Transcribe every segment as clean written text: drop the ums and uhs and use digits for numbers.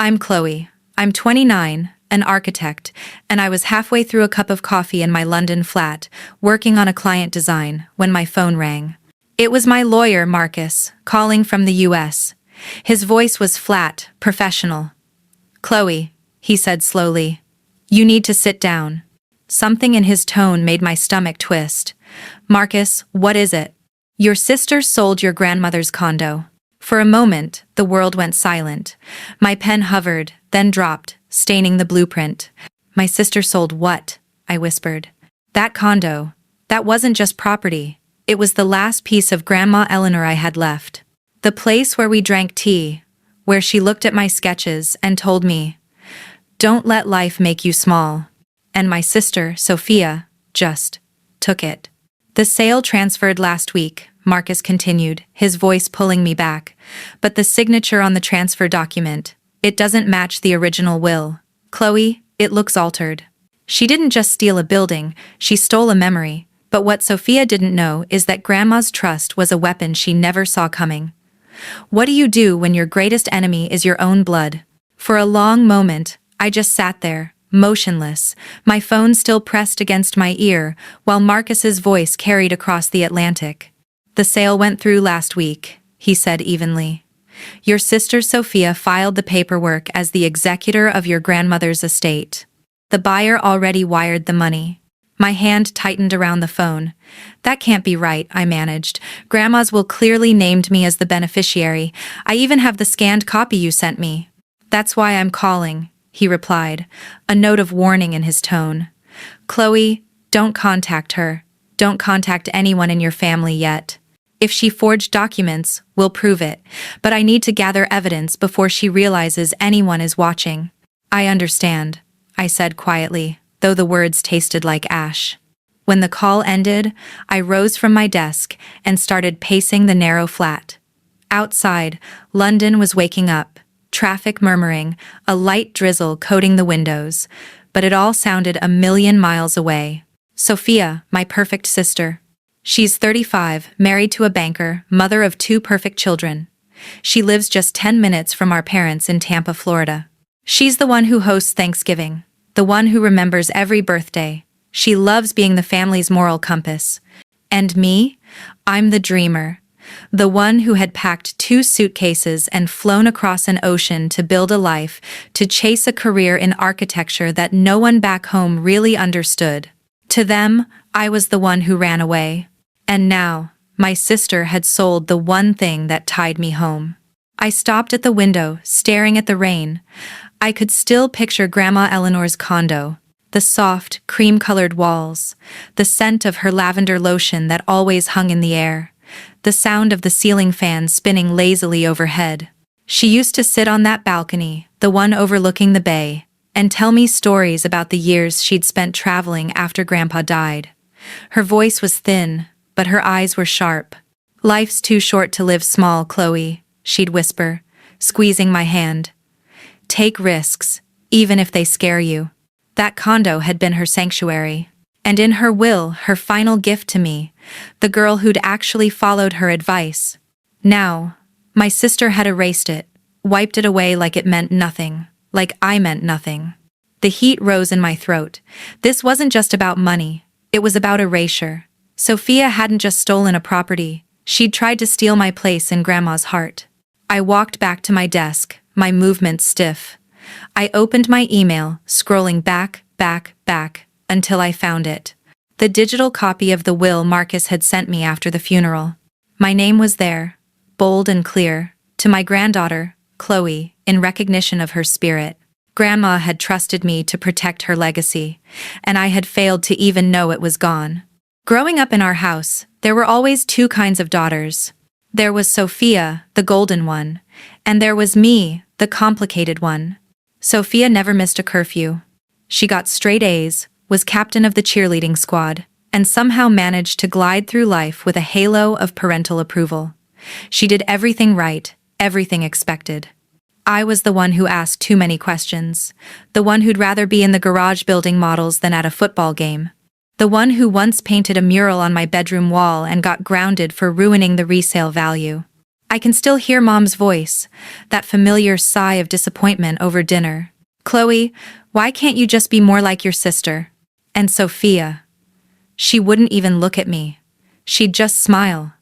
I'm Chloe. I'm 29, an architect, and I was halfway through a cup of coffee in my London flat, working on a client design, when my phone rang. It was my lawyer, Marcus, calling from the US. His voice was flat, professional. "Chloe," he said slowly, "you need to sit down." Something in his tone made my stomach twist. "Marcus, what is it?" "Your sister sold your grandmother's condo." For a moment, the world went silent. My pen hovered, then dropped, staining the blueprint. "My sister sold what?" I whispered. "That condo. That wasn't just property. It was the last piece of Grandma Eleanor I had left. The place where we drank tea, where she looked at my sketches and told me, 'Don't let life make you small.' And my sister, Sophia, just took it." "The sale transferred last week," Marcus continued, his voice pulling me back. "But the signature on the transfer document, it doesn't match the original will. Chloe, it looks altered. She didn't just steal a building, she stole a memory. But what Sophia didn't know is that Grandma's trust was a weapon she never saw coming. What do you do when your greatest enemy is your own blood?" For a long moment, I just sat there, motionless, my phone still pressed against my ear, while Marcus's voice carried across the Atlantic. "The sale went through last week," he said evenly. "Your sister Sophia filed the paperwork as the executor of your grandmother's estate. The buyer already wired the money." My hand tightened around the phone. "That can't be right," I managed. "Grandma's will clearly named me as the beneficiary. I even have the scanned copy you sent me." "That's why I'm calling," he replied, a note of warning in his tone. "Chloe, don't contact her. Don't contact anyone in your family yet. If she forged documents, we'll prove it, but I need to gather evidence before she realizes anyone is watching." "I understand," I said quietly, though the words tasted like ash. When the call ended, I rose from my desk and started pacing the narrow flat. Outside, London was waking up, traffic murmuring, a light drizzle coating the windows, but it all sounded a million miles away. Sophia, my perfect sister. She's 35, married to a banker, mother of 2 perfect children. She lives just 10 minutes from our parents in Tampa, Florida. She's the one who hosts Thanksgiving, the one who remembers every birthday. She loves being the family's moral compass. And me? I'm the dreamer. The one who had packed 2 suitcases and flown across an ocean to build a life, to chase a career in architecture that no one back home really understood. To them, I was the one who ran away. And now, my sister had sold the one thing that tied me home. I stopped at the window, staring at the rain. I could still picture Grandma Eleanor's condo, the soft, cream-colored walls, the scent of her lavender lotion that always hung in the air, the sound of the ceiling fan spinning lazily overhead. She used to sit on that balcony, the one overlooking the bay, and tell me stories about the years she'd spent traveling after Grandpa died. Her voice was thin, but her eyes were sharp. "Life's too short to live small, Chloe," she'd whisper, squeezing my hand. "Take risks, even if they scare you." That condo had been her sanctuary. And in her will, her final gift to me, the girl who'd actually followed her advice. Now, my sister had erased it, wiped it away like it meant nothing, like I meant nothing. The heat rose in my throat. This wasn't just about money, it was about erasure. Sophia hadn't just stolen a property, she'd tried to steal my place in Grandma's heart. I walked back to my desk, my movements stiff. I opened my email, scrolling back, until I found it. The digital copy of the will Marcus had sent me after the funeral. My name was there, bold and clear, to my granddaughter, Chloe, in recognition of her spirit. Grandma had trusted me to protect her legacy, and I had failed to even know it was gone. Growing up in our house, there were always 2 kinds of daughters. There was Sophia, the golden one, and there was me, the complicated one. Sophia never missed a curfew. She got straight A's, was captain of the cheerleading squad, and somehow managed to glide through life with a halo of parental approval. She did everything right, everything expected. I was the one who asked too many questions, the one who'd rather be in the garage building models than at a football game. The one who once painted a mural on my bedroom wall and got grounded for ruining the resale value. I can still hear Mom's voice, that familiar sigh of disappointment over dinner. Chloe, why can't you just be more like your sister? And Sophia. She wouldn't even look at me. She'd just smile.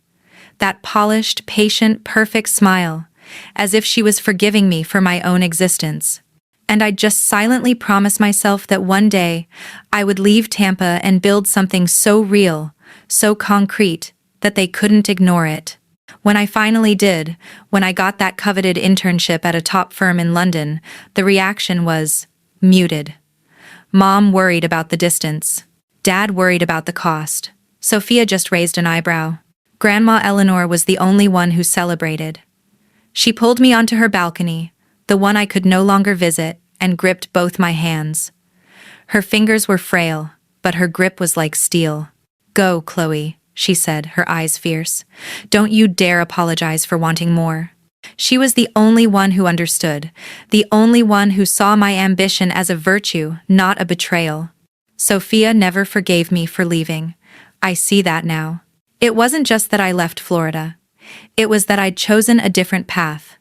That polished, patient, perfect smile, as if she was forgiving me for my own existence. And I'd just silently promise myself that one day I would leave Tampa and build something so real, so concrete, that they couldn't ignore it. When I finally did, when I got that coveted internship at a top firm in London, the reaction was muted. Mom worried about the distance. Dad worried about the cost. Sophia just raised an eyebrow. Grandma Eleanor was the only one who celebrated. She pulled me onto her balcony, the one I could no longer visit, and gripped both my hands. Her fingers were frail, but her grip was like steel. Go, Chloe, she said, her eyes fierce. Don't you dare apologize for wanting more. She was the only one who understood, the only one who saw my ambition as a virtue, not a betrayal. Sophia never forgave me for leaving. I see that now. It wasn't just that I left Florida. It was that I'd chosen a different path,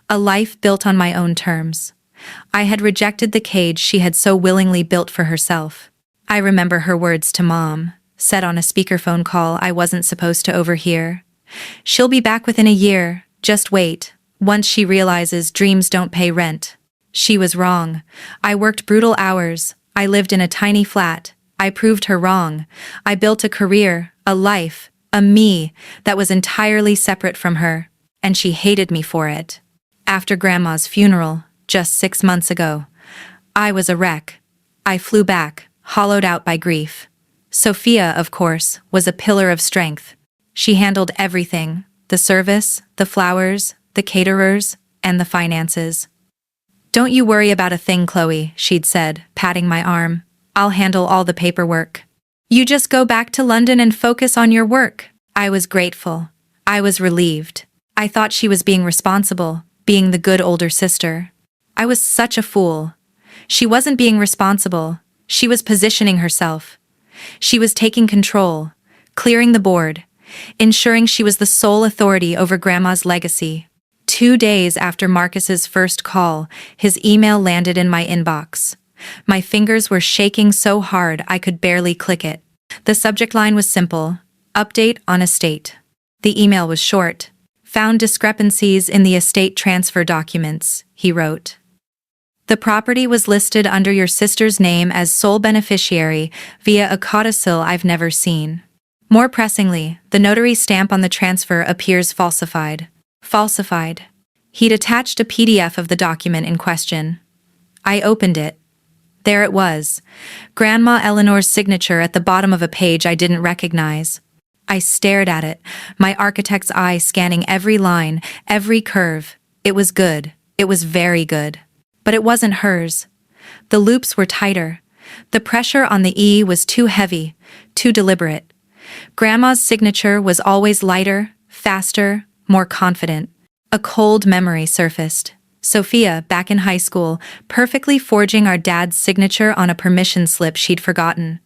a life built on my own terms. I had rejected the cage she had so willingly built for herself. I remember her words to Mom, said on a speakerphone call I wasn't supposed to overhear. She'll be back within a year, just wait, once she realizes dreams don't pay rent. She was wrong. I worked brutal hours. I lived in a tiny flat. I proved her wrong. I built a career, a life, a me that was entirely separate from her, and she hated me for it. After Grandma's funeral, just 6 months ago, I was a wreck. I flew back, hollowed out by grief. Sophia, of course, was a pillar of strength. She handled everything, the service, the flowers, the caterers, and the finances. Don't you worry about a thing, Chloe, she'd said, patting my arm. I'll handle all the paperwork. You just go back to London and focus on your work. I was grateful. I was relieved. I thought she was being responsible, being the good older sister. I was such a fool. She wasn't being responsible. She was positioning herself. She was taking control, clearing the board, ensuring she was the sole authority over Grandma's legacy. 2 days after Marcus's first call, his email landed in my inbox. My fingers were shaking so hard I could barely click it. The subject line was simple: update on estate. The email was short. Found discrepancies in the estate transfer documents, he wrote. The property was listed under your sister's name as sole beneficiary via a codicil I've never seen. More pressingly, the notary stamp on the transfer appears falsified. Falsified. He'd attached a PDF of the document in question. I opened it. There it was, Grandma Eleanor's signature at the bottom of a page I didn't recognize. I stared at it, my architect's eye scanning every line, every curve. It was good. It was very good. But it wasn't hers. The loops were tighter. The pressure on the E was too heavy, too deliberate. Grandma's signature was always lighter, faster, more confident. A cold memory surfaced. Sophia, back in high school, perfectly forging our dad's signature on a permission slip she'd forgotten.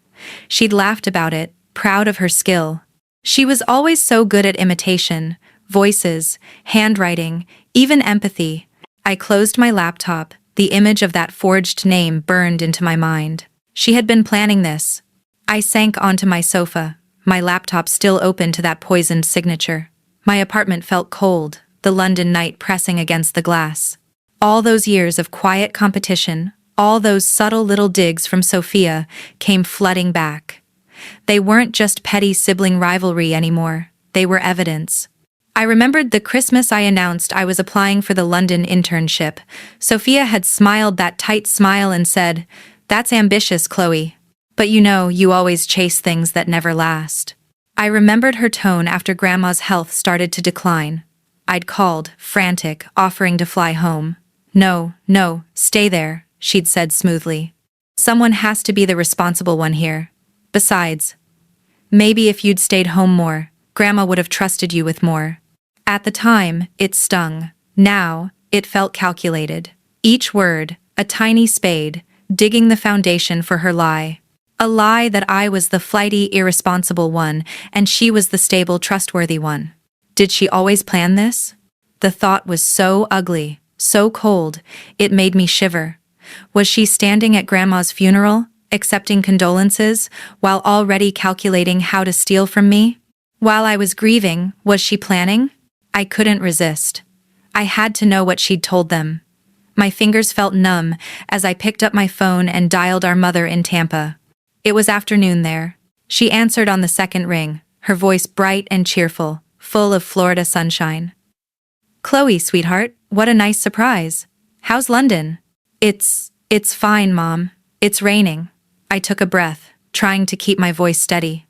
She'd laughed about it, proud of her skill. She was always so good at imitation, voices, handwriting, even empathy. I closed my laptop. The image of that forged name burned into my mind. She had been planning this. I sank onto my sofa, my laptop still open to that poisoned signature. My apartment felt cold, the London night pressing against the glass. All those years of quiet competition, all those subtle little digs from Sophia, came flooding back. They weren't just petty sibling rivalry anymore. They were evidence. I remembered the Christmas I announced I was applying for the London internship. Sophia had smiled that tight smile and said, "That's ambitious, Chloe. But you always chase things that never last." I remembered her tone after Grandma's health started to decline. I'd called, frantic, offering to fly home. No, stay there, she'd said smoothly. Someone has to be the responsible one here. Besides, maybe if you'd stayed home more, Grandma would have trusted you with more. At the time, it stung. Now, it felt calculated. Each word, a tiny spade, digging the foundation for her lie. A lie that I was the flighty, irresponsible one, and she was the stable, trustworthy one. Did she always plan this? The thought was so ugly, so cold, it made me shiver. Was she standing at Grandma's funeral, accepting condolences, while already calculating how to steal from me? While I was grieving, was she planning? I couldn't resist. I had to know what she'd told them. My fingers felt numb as I picked up my phone and dialed our mother in Tampa. It was afternoon there. She answered on the second ring, her voice bright and cheerful, full of Florida sunshine. "Chloe, sweetheart, what a nice surprise. How's London?" It's fine, Mom. It's raining." I took a breath, trying to keep my voice steady.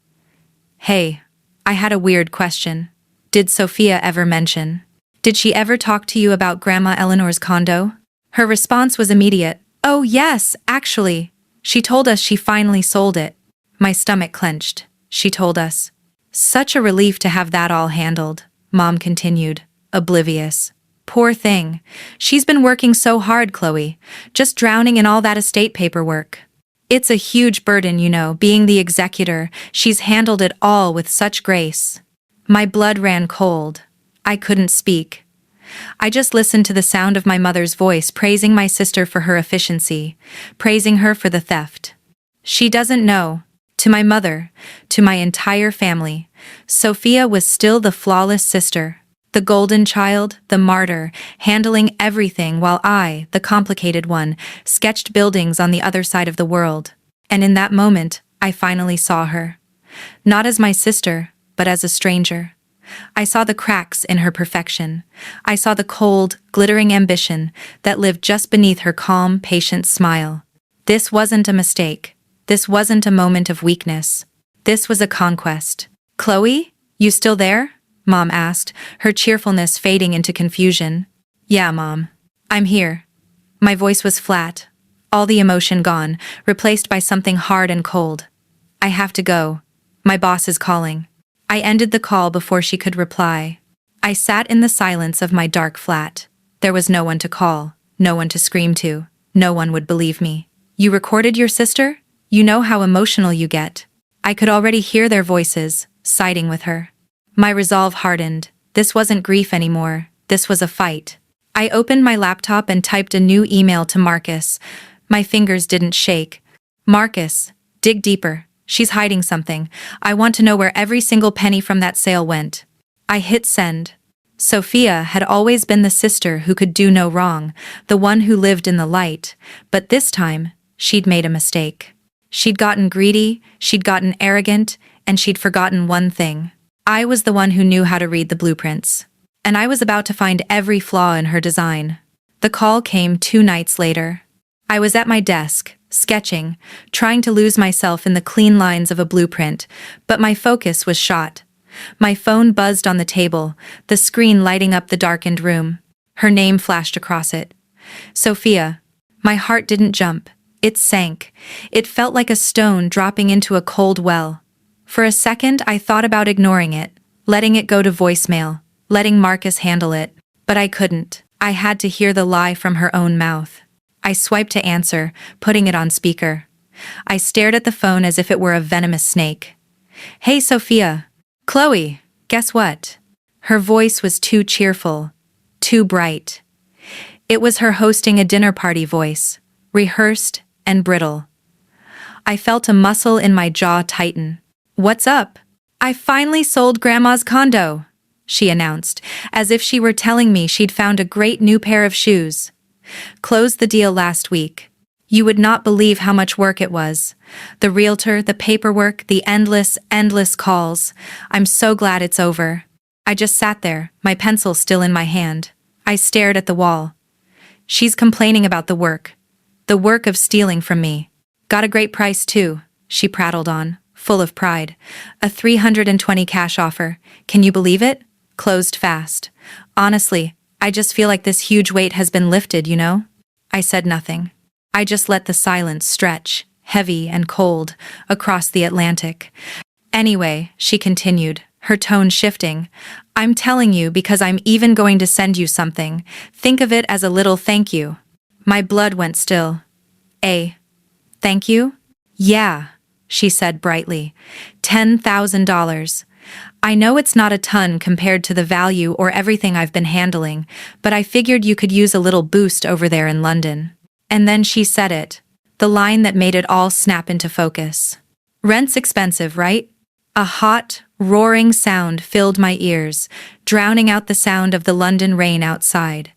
"Hey, I had a weird question. Did Sophia ever mention? Did she ever talk to you about Grandma Eleanor's condo?" Her response was immediate. "Oh yes, actually. She told us she finally sold it." My stomach clenched. She told us. "Such a relief to have that all handled," Mom continued, oblivious. "Poor thing. She's been working so hard, Chloe, just drowning in all that estate paperwork. It's a huge burden, you know, being the executor. She's handled it all with such grace." My blood ran cold. I couldn't speak. I just listened to the sound of my mother's voice praising my sister for her efficiency, praising her for the theft. She doesn't know. To my mother, to my entire family, Sophia was still the flawless sister, the golden child, the martyr, handling everything while I, the complicated one, sketched buildings on the other side of the world. And in that moment, I finally saw her. Not as my sister, but as a stranger. I saw the cracks in her perfection. I saw the cold, glittering ambition that lived just beneath her calm, patient smile. This wasn't a mistake. This wasn't a moment of weakness. This was a conquest. "Chloe, you still there?" Mom asked, her cheerfulness fading into confusion. "Yeah, Mom. I'm here." My voice was flat, all the emotion gone, replaced by something hard and cold. "I have to go. My boss is calling." I ended the call before she could reply. I sat in the silence of my dark flat. There was no one to call, no one to scream to, no one would believe me. "You recorded your sister? You know how emotional you get." I could already hear their voices, siding with her. My resolve hardened. This wasn't grief anymore. This was a fight. I opened my laptop and typed a new email to Marcus. My fingers didn't shake. "Marcus, dig deeper. She's hiding something. I want to know where every single penny from that sale went." I hit send. Sophia had always been the sister who could do no wrong, the one who lived in the light, but this time, she'd made a mistake. She'd gotten greedy, she'd gotten arrogant, and she'd forgotten one thing. I was the one who knew how to read the blueprints. And I was about to find every flaw in her design. The call came 2 nights later. I was at my desk, sketching, trying to lose myself in the clean lines of a blueprint, but my focus was shot. My phone buzzed on the table, the screen lighting up the darkened room. Her name flashed across it. "Sophia." My heart didn't jump. It sank. It felt like a stone dropping into a cold well. For a second, I thought about ignoring it, letting it go to voicemail, letting Marcus handle it, but I couldn't. I had to hear the lie from her own mouth. I swiped to answer, putting it on speaker. I stared at the phone as if it were a venomous snake. "Hey, Sophia." "Chloe, guess what?" Her voice was too cheerful, too bright. It was her hosting a dinner party voice, rehearsed and brittle. I felt a muscle in my jaw tighten. "What's up?" "I finally sold Grandma's condo," she announced, as if she were telling me she'd found a great new pair of shoes. "Closed the deal last week. You would not believe how much work it was. The realtor, the paperwork, the endless calls. I'm so glad it's over." I just sat there, my pencil still in my hand. I stared at the wall. "She's complaining about the work. The work of stealing from me. Got a great price too," she prattled on, full of pride. "A $320 cash offer. Can you believe it? Closed fast. Honestly, I just feel like this huge weight has been lifted, you know?" I said nothing. I just let the silence stretch, heavy and cold, across the Atlantic. "Anyway," she continued, her tone shifting, "I'm telling you because I'm even going to send you something. Think of it as a little thank you." My blood went still. "Thank you?" "Yeah," she said brightly. $10,000. I know it's not a ton compared to the value or everything I've been handling, but I figured you could use a little boost over there in London. And then she said it. The line that made it all snap into focus. Rent's expensive, right? A hot, roaring sound filled my ears, drowning out the sound of the London rain outside.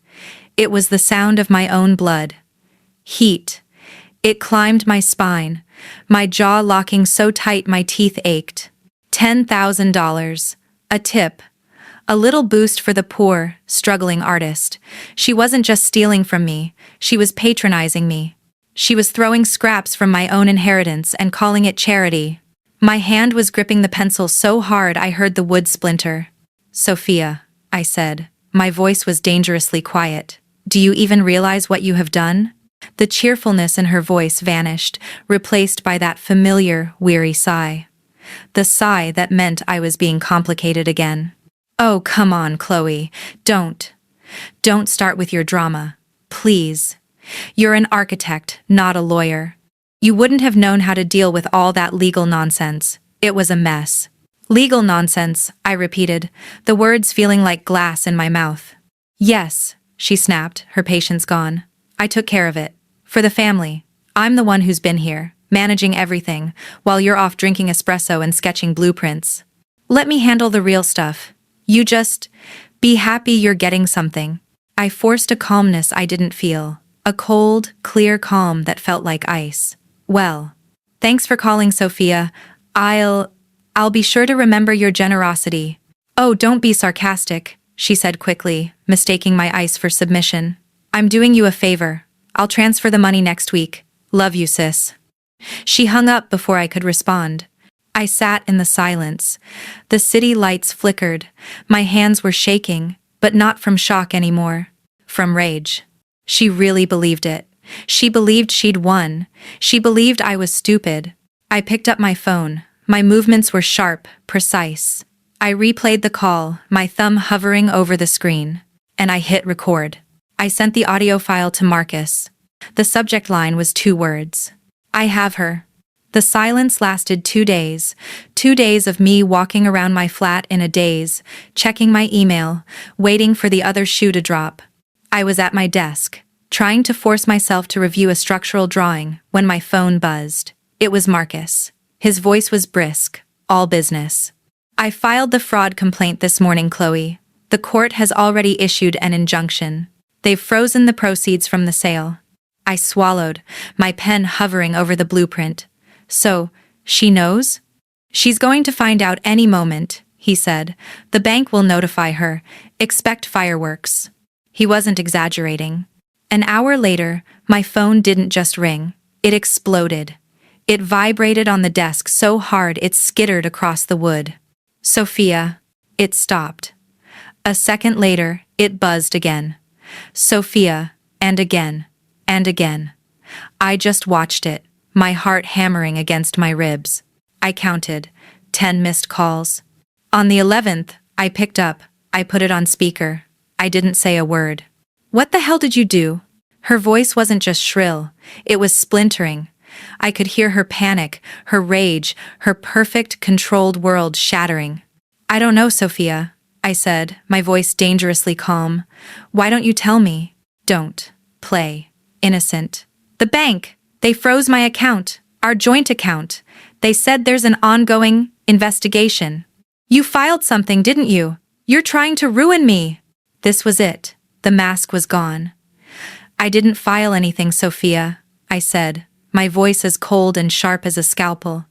It was the sound of my own blood. Heat. It climbed my spine, my jaw locking so tight my teeth ached. $10,000. A tip. A little boost for the poor, struggling artist. She wasn't just stealing from me, she was patronizing me. She was throwing scraps from my own inheritance and calling it charity. My hand was gripping the pencil so hard I heard the wood splinter. Sophia, I said. My voice was dangerously quiet. Do you even realize what you have done? The cheerfulness in her voice vanished, replaced by that familiar, weary sigh. The sigh that meant I was being complicated again. Oh, come on, Chloe. Don't start with your drama. Please. You're an architect, not a lawyer. You wouldn't have known how to deal with all that legal nonsense. It was a mess. Legal nonsense, I repeated, the words feeling like glass in my mouth. Yes, she snapped, her patience gone. I took care of it. For the family. I'm the one who's been here, managing everything, while you're off drinking espresso and sketching blueprints. Let me handle the real stuff. You just be happy you're getting something. I forced a calmness I didn't feel. A cold, clear calm that felt like ice. Well, thanks for calling, Sophia. I'll be sure to remember your generosity. Oh, don't be sarcastic, she said quickly, mistaking my ice for submission. I'm doing you a favor. I'll transfer the money next week. Love you, sis. She hung up before I could respond. I sat in the silence. The city lights flickered. My hands were shaking, but not from shock anymore. From rage. She really believed it. She believed she'd won. She believed I was stupid. I picked up my phone. My movements were sharp, precise. I replayed the call, my thumb hovering over the screen. And I hit record. I sent the audio file to Marcus. The subject line was 2 words. I have her. The silence lasted 2 days. 2 days of me walking around my flat in a daze, checking my email, waiting for the other shoe to drop. I was at my desk, trying to force myself to review a structural drawing, when my phone buzzed. It was Marcus. His voice was brisk, all business. I filed the fraud complaint this morning, Chloe. The court has already issued an injunction. They've frozen the proceeds from the sale. I swallowed, my pen hovering over the blueprint. So, she knows? She's going to find out any moment, he said. The bank will notify her. Expect fireworks. He wasn't exaggerating. An hour later, my phone didn't just ring. It exploded. It vibrated on the desk so hard it skittered across the wood. Sophia. It stopped. A second later, it buzzed again. Sophia, and again, and again. I just watched it, my heart hammering against my ribs. I counted. 10 missed calls. On the 11th, I picked up. I put it on speaker. I didn't say a word. What the hell did you do? Her voice wasn't just shrill. It was splintering. I could hear her panic, her rage, her perfect, controlled world shattering. I don't know, Sophia, I said, my voice dangerously calm. Why don't you tell me? Don't. Play. Innocent. The bank. They froze my account. Our joint account. They said there's an ongoing investigation. You filed something, didn't you? You're trying to ruin me. This was it. The mask was gone. I didn't file anything, Sophia, I said, my voice as cold and sharp as a scalpel.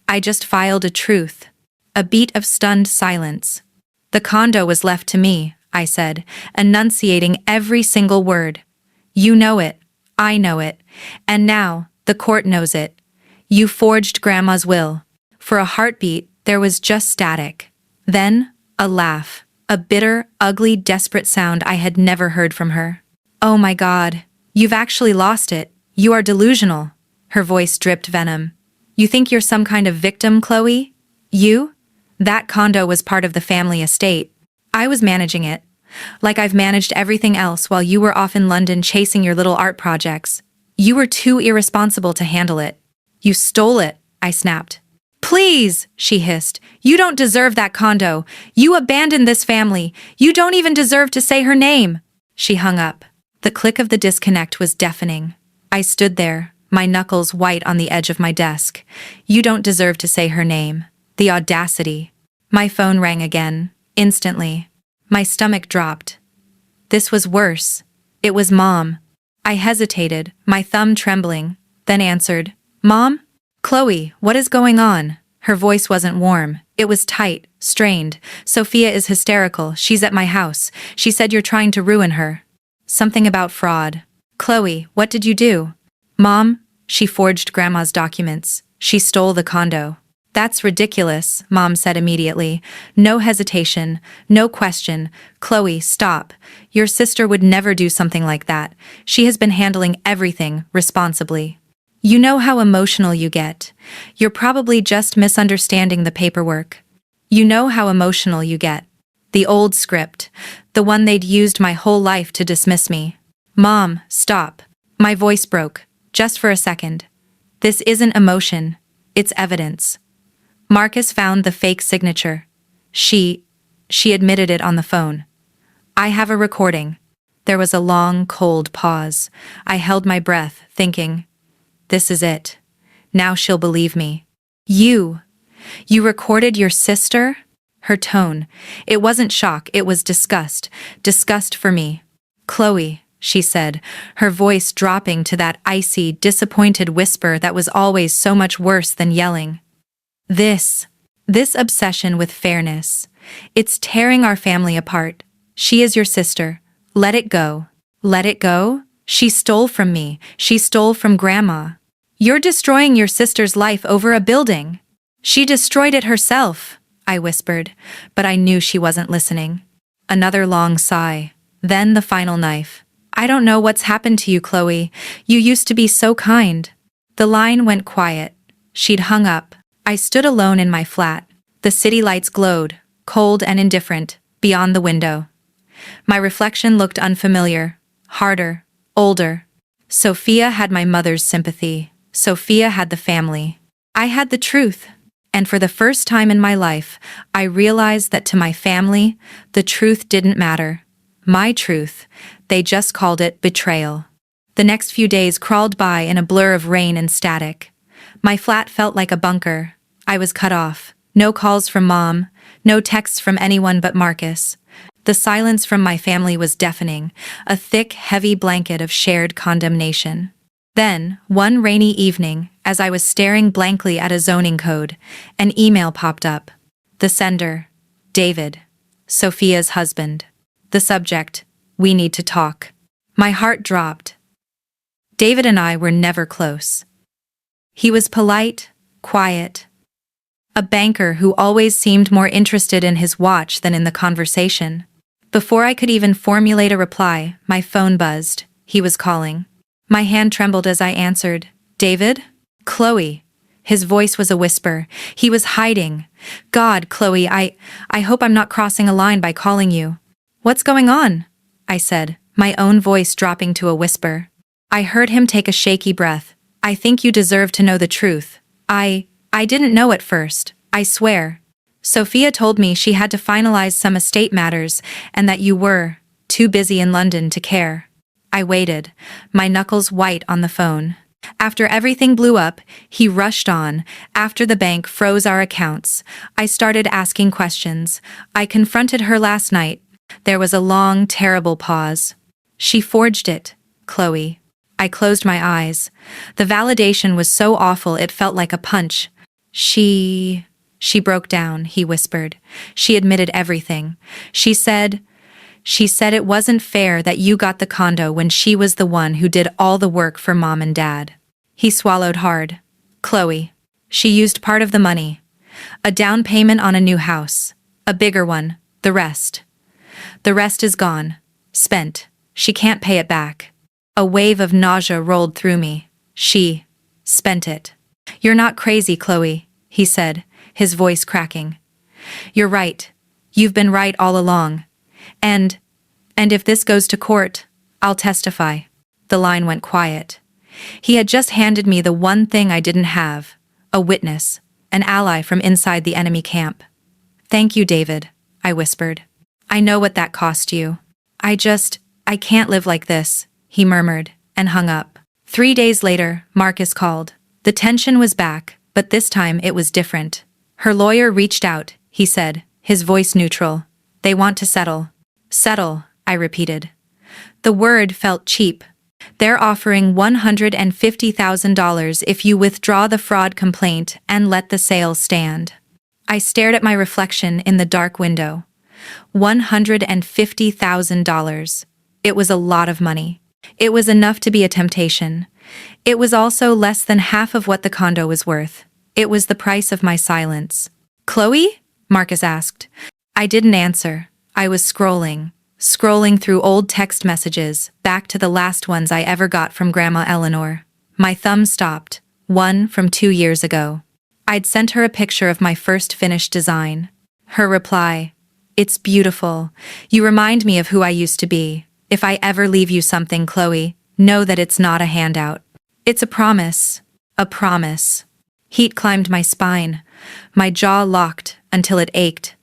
I just filed a truth. A beat of stunned silence. The condo was left to me, I said, enunciating every single word. You know it. I know it. And now, the court knows it. You forged Grandma's will. For a heartbeat, there was just static. Then, a laugh. A bitter, ugly, desperate sound I had never heard from her. Oh my God. You've actually lost it. You are delusional. Her voice dripped venom. You think you're some kind of victim, Chloe? You? That condo was part of the family estate. I was managing it. Like I've managed everything else while you were off in London chasing your little art projects. You were too irresponsible to handle it. You stole it, I snapped. Please, she hissed. You don't deserve that condo. You abandoned this family. You don't even deserve to say her name. She hung up. The click of the disconnect was deafening. I stood there, my knuckles white on the edge of my desk. You don't deserve to say her name. The audacity. My phone rang again, instantly. My stomach dropped. This was worse. It was Mom. I hesitated, my thumb trembling, then answered, Mom? Chloe, what is going on? Her voice wasn't warm. It was tight, strained. Sophia is hysterical. She's at my house. She said you're trying to ruin her. Something about fraud. Chloe, what did you do? Mom, she forged Grandma's documents. She stole the condo. That's ridiculous, Mom said immediately. No hesitation, no question. Chloe, stop. Your sister would never do something like that. She has been handling everything responsibly. You know how emotional you get. You're probably just misunderstanding the paperwork. You know how emotional you get. The old script. The one they'd used my whole life to dismiss me. Mom, stop. My voice broke. Just for a second. This isn't emotion. It's evidence. Marcus found the fake signature. She admitted it on the phone. I have a recording. There was a long, cold pause. I held my breath, thinking, this is it. Now she'll believe me. You recorded your sister? Her tone. It wasn't shock, it was disgust. Disgust for me. Chloe, she said, her voice dropping to that icy, disappointed whisper that was always so much worse than yelling. This obsession with fairness. It's tearing our family apart. She is your sister. Let it go. Let it go? She stole from me. She stole from Grandma. You're destroying your sister's life over a building. She destroyed it herself, I whispered, but I knew she wasn't listening. Another long sigh. Then the final knife. I don't know what's happened to you, Chloe. You used to be so kind. The line went quiet. She'd hung up. I stood alone in my flat. The city lights glowed, cold and indifferent, beyond the window. My reflection looked unfamiliar, harder, older. Sophia had my mother's sympathy. Sophia had the family. I had the truth. And for the first time in my life, I realized that to my family, the truth didn't matter. My truth. They just called it betrayal. The next few days crawled by in a blur of rain and static. My flat felt like a bunker. I was cut off. No calls from Mom, no texts from anyone but Marcus. The silence from my family was deafening, a thick, heavy blanket of shared condemnation. Then, one rainy evening, as I was staring blankly at a zoning code, an email popped up. The sender, David, Sophia's husband. The subject, we need to talk. My heart dropped. David and I were never close. He was polite, quiet. A banker who always seemed more interested in his watch than in the conversation. Before I could even formulate a reply, my phone buzzed. He was calling. My hand trembled as I answered. David? Chloe. His voice was a whisper. He was hiding. God, Chloe, I hope I'm not crossing a line by calling you. What's going on? I said, my own voice dropping to a whisper. I heard him take a shaky breath. I think you deserve to know the truth. I didn't know at first, I swear. Sophia told me she had to finalize some estate matters and that you were too busy in London to care. I waited, my knuckles white on the phone. After everything blew up, he rushed on. After the bank froze our accounts, I started asking questions. I confronted her last night. There was a long, terrible pause. She forged it, Chloe. I closed my eyes. The validation was so awful it felt like a punch. She broke down, he whispered. She admitted everything. She said it wasn't fair that you got the condo when she was the one who did all the work for Mom and Dad. He swallowed hard. Chloe. She used part of the money. A down payment on a new house. A bigger one. The rest. The rest is gone. Spent. She can't pay it back. A wave of nausea rolled through me. She spent it. You're not crazy, Chloe, he said, his voice cracking. You're right. You've been right all along. And if this goes to court, I'll testify. The line went quiet. He had just handed me the one thing I didn't have, a witness. an ally from inside the enemy camp. "Thank you, David," I whispered. "I know what that cost you." I can't live like this," he murmured, and hung up. 3 days later, Marcus called. The tension was back, but this time it was different. "Her lawyer reached out," he said, his voice neutral. "They want to settle." "Settle," I repeated. The word felt cheap. "They're offering $150,000 if you withdraw the fraud complaint and let the sale stand." I stared at my reflection in the dark window. $150,000. It was a lot of money. It was enough to be a temptation. It was also less than half of what the condo was worth. It was the price of my silence. "Chloe?" Marcus asked. I didn't answer. I was scrolling through old text messages, back to the last ones I ever got from Grandma Eleanor. My thumb stopped, one from 2 years ago. I'd sent her a picture of my first finished design. Her reply: "It's beautiful. You remind me of who I used to be. If I ever leave you something, Chloe, know that it's not a handout. It's a promise. A promise." Heat climbed my spine. My jaw locked until it ached.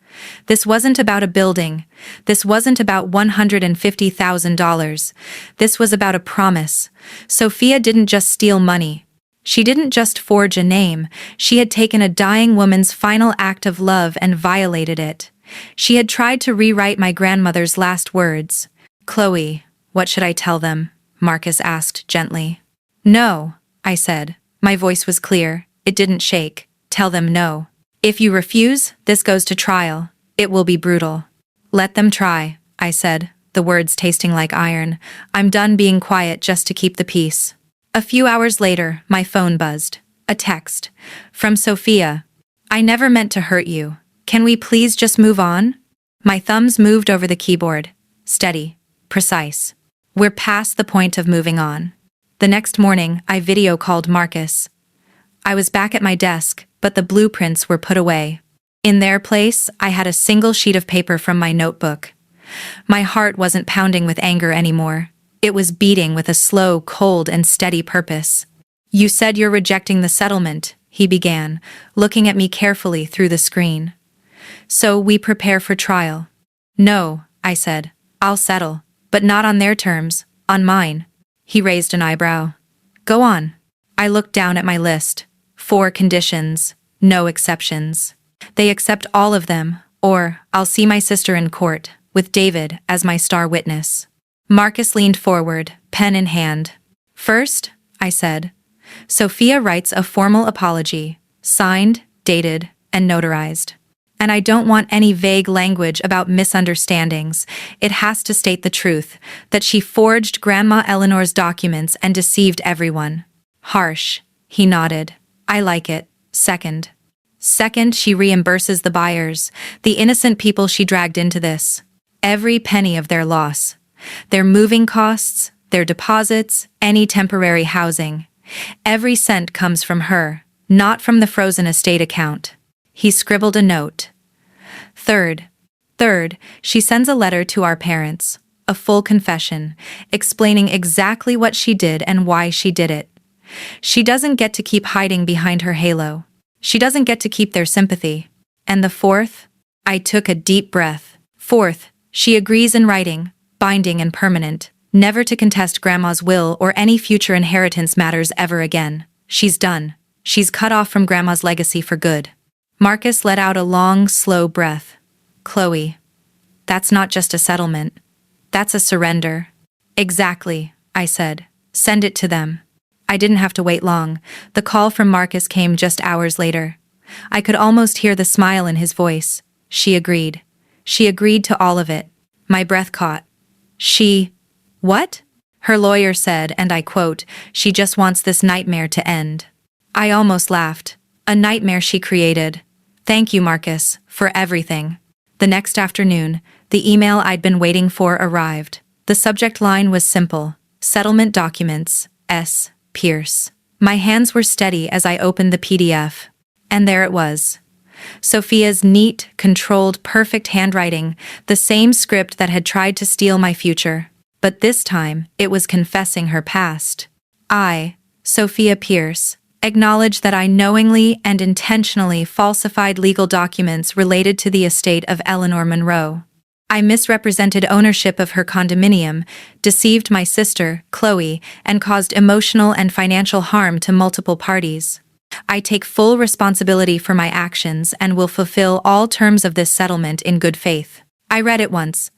This wasn't about a building. This wasn't about $150,000. This was about a promise. Sophia didn't just steal money. She didn't just forge a name. She had taken a dying woman's final act of love and violated it. She had tried to rewrite my grandmother's last words. "Chloe, what should I tell them?" Marcus asked gently. "No," I said. My voice was clear. It didn't shake. "Tell them no. If you refuse, this goes to trial. It will be brutal." "Let them try," I said, the words tasting like iron. "I'm done being quiet just to keep the peace." A few hours later, my phone buzzed. A text. From Sophia. "I never meant to hurt you. Can we please just move on?" My thumbs moved over the keyboard. Steady. Precise. "We're past the point of moving on." The next morning, I video called Marcus. I was back at my desk, but the blueprints were put away. In their place, I had a single sheet of paper from my notebook. My heart wasn't pounding with anger anymore. It was beating with a slow, cold, and steady purpose. "You said you're rejecting the settlement," he began, looking at me carefully through the screen. "So we prepare for trial." "No," I said. "I'll settle, but not on their terms, on mine." He raised an eyebrow. "Go on." I looked down at my list. 4 conditions, no exceptions. They accept all of them, or I'll see my sister in court, with David as my star witness. Marcus leaned forward, pen in hand. "First," I said, "Sophia writes a formal apology, signed, dated, and notarized. And I don't want any vague language about misunderstandings. It has to state the truth, that she forged Grandma Eleanor's documents and deceived everyone." "Harsh," he nodded. "I like it." Second, she reimburses the buyers, the innocent people she dragged into this. Every penny of their loss. Their moving costs, their deposits, any temporary housing. Every cent comes from her, not from the frozen estate account. He scribbled a note. Third, she sends a letter to our parents, a full confession, explaining exactly what she did and why she did it. She doesn't get to keep hiding behind her halo. She doesn't get to keep their sympathy. And the fourth? I took a deep breath. Fourth, she agrees in writing, binding and permanent, never to contest Grandma's will or any future inheritance matters ever again. She's done. She's cut off from Grandma's legacy for good. Marcus let out a long, slow breath. "Chloe, that's not just a settlement. That's a surrender." "Exactly," I said. "Send it to them." I didn't have to wait long. The call from Marcus came just hours later. I could almost hear the smile in his voice. She agreed. She agreed to all of it. My breath caught. What? Her lawyer said, and I quote, "She just wants this nightmare to end." I almost laughed. A nightmare she created. Thank you, Marcus, for everything. The next afternoon, the email I'd been waiting for arrived. The subject line was simple: Settlement Documents, S. Pierce. My hands were steady as I opened the PDF. And there it was. Sophia's neat, controlled, perfect handwriting, the same script that had tried to steal my future. But this time, it was confessing her past. I, Sophia Pierce, Acknowledge that I knowingly and intentionally falsified legal documents related to the estate of Eleanor Monroe. I misrepresented ownership of her condominium, deceived my sister, Chloe, and caused emotional and financial harm to multiple parties. I take full responsibility for my actions and will fulfill all terms of this settlement in good faith. I read it once,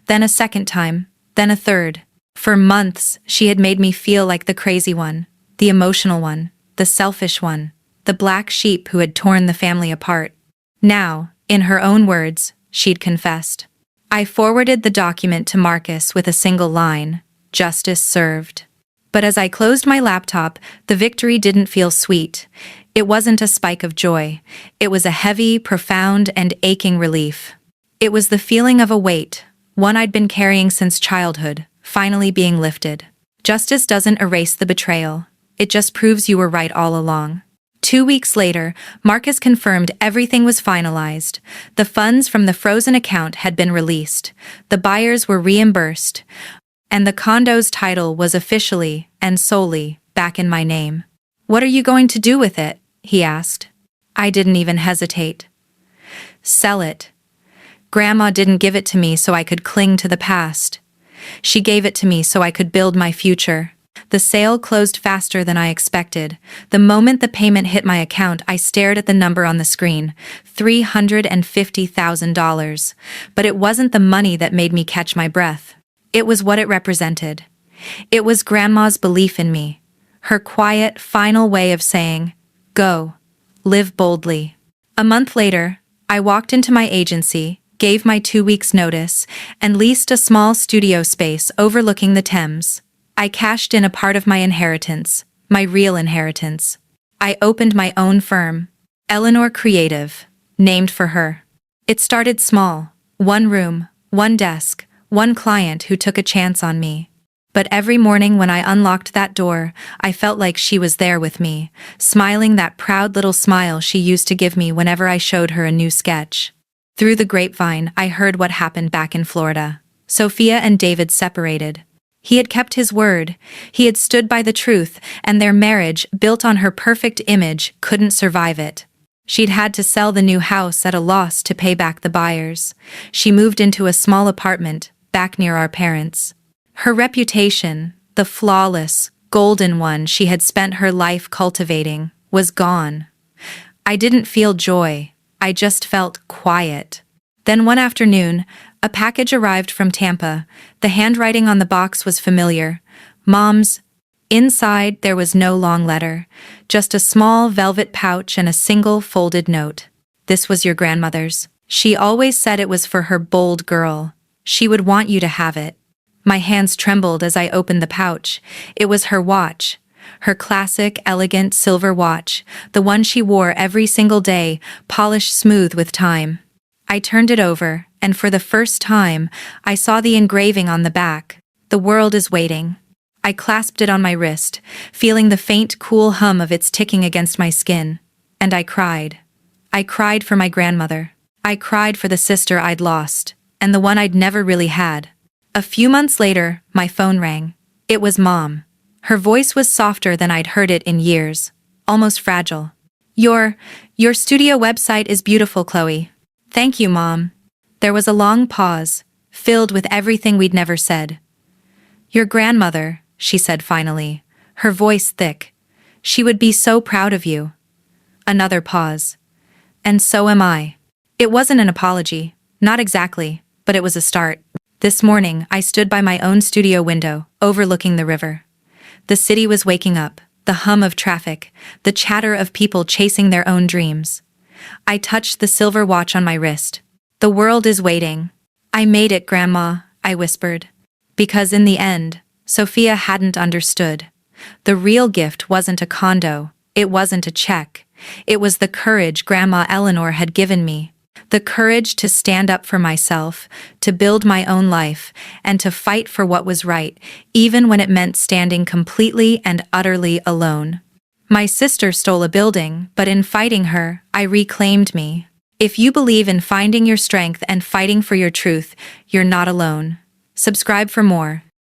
then a second time, then a third. For months, she had made me feel like the crazy one, the emotional one, the selfish one, the black sheep who had torn the family apart. Now, in her own words, she'd confessed. I forwarded the document to Marcus with a single line, "Justice served." But as I closed my laptop, the victory didn't feel sweet. It wasn't a spike of joy. It was a heavy, profound, and aching relief. It was the feeling of a weight, one I'd been carrying since childhood, finally being lifted. Justice doesn't erase the betrayal. It just proves you were right all along. 2 weeks later, Marcus confirmed everything was finalized. The funds from the frozen account had been released. The buyers were reimbursed. And the condo's title was officially, and solely, back in my name. "What are you going to do with it?" he asked. I didn't even hesitate. "Sell it. Grandma didn't give it to me so I could cling to the past. She gave it to me so I could build my future." The sale closed faster than I expected. The moment the payment hit my account, I stared at the number on the screen, $350,000. But it wasn't the money that made me catch my breath. It was what it represented. It was Grandma's belief in me. Her quiet, final way of saying, "Go. Live boldly." A month later, I walked into my agency, gave my 2 weeks' notice, and leased a small studio space overlooking the Thames. I cashed in a part of my inheritance, my real inheritance. I opened my own firm, Eleanor Creative, named for her. It started small, 1 room, 1 desk, 1 client who took a chance on me. But every morning when I unlocked that door, I felt like she was there with me, smiling that proud little smile she used to give me whenever I showed her a new sketch. Through the grapevine, I heard what happened back in Florida. Sophia and David separated. He had kept his word, he had stood by the truth, and their marriage, built on her perfect image, couldn't survive it. She'd had to sell the new house at a loss to pay back the buyers. She moved into a small apartment, back near our parents. Her reputation, the flawless, golden one she had spent her life cultivating, was gone. I didn't feel joy, I just felt quiet. Then one afternoon, a package arrived from Tampa. The handwriting on the box was familiar. Mom's. Inside, there was no long letter, just a small velvet pouch and a single folded note. "This was your grandmother's. She always said it was for her bold girl. She would want you to have it." My hands trembled as I opened the pouch. It was her watch. Her classic, elegant silver watch, the one she wore every single day, polished smooth with time. I turned it over, and for the first time, I saw the engraving on the back. "The world is waiting." I clasped it on my wrist, feeling the faint, cool hum of its ticking against my skin. And I cried. I cried for my grandmother. I cried for the sister I'd lost, and the one I'd never really had. A few months later, my phone rang. It was Mom. Her voice was softer than I'd heard it in years, almost fragile. Your studio website is beautiful, Chloe." "Thank you, Mom." There was a long pause, filled with everything we'd never said. "Your grandmother," she said finally, her voice thick. "She would be so proud of you." Another pause. "And so am I." It wasn't an apology, not exactly, but it was a start. This morning, I stood by my own studio window, overlooking the river. The city was waking up, the hum of traffic, the chatter of people chasing their own dreams. I touched the silver watch on my wrist. "The world is waiting." "I made it, Grandma," I whispered. Because in the end, Sophia hadn't understood. The real gift wasn't a condo, it wasn't a check. It was the courage Grandma Eleanor had given me. The courage to stand up for myself, to build my own life, and to fight for what was right, even when it meant standing completely and utterly alone. My sister stole a building, but in fighting her, I reclaimed me. If you believe in finding your strength and fighting for your truth, you're not alone. Subscribe for more.